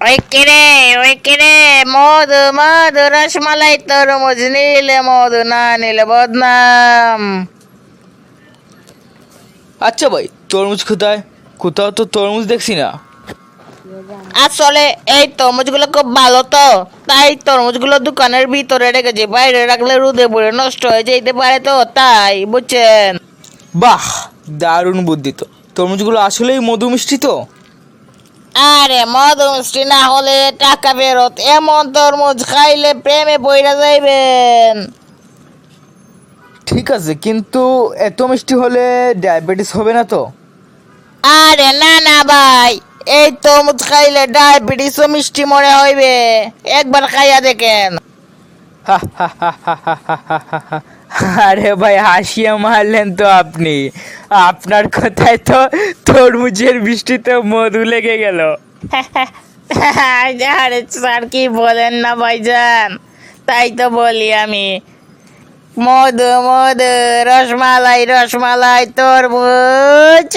ওই কিরে, ওই কিরে, মধু মধু রসমালাই তরমুজ নিলে মধু, না নিলে বদনাম। আচ্ছা ভাই, তরমুজ কোথায়? কোথাও তো তরমুজ দেখছি না। আসলে এই তরমুজগুলো খুব ভালো তো, তাই তরমুজগুলো দোকানের ভিতরে রেখেছি, বাইরে রাখলে রোদে পড়ে নষ্ট হয়ে যেতে পারে, তো তাই বুঝছেন। বাহ, দারুণ বুদ্ধি তো। তরমুজগুলো আসলেই মধু মিষ্টি তো? আরে মধু মিষ্টি না হলে টাকা ফেরত, এমন তরমুজ খাইলে প্রেমে পইড়া যাইবেন। ঠিক আছে, কিন্তু এত মিষ্টি হলে ডায়াবেটিস হবে না তো? আরে না না ভাই, এই তরমুজ খাইলে ডায়াবেটিসও মিষ্টি মনে হইবে, একবার খাইয়া দেখেন। আরে ভাই, হাসিয়ে মারলেন তো আপনি। আপনার কথায় তো তরমুজের বৃষ্টিতে মধু লেগে গেল। আরে স্যার কি বলেন না ভাইজান, তাই তো বলি আমি, মধু মধু রসমালাই রসমালাই তরমুজ।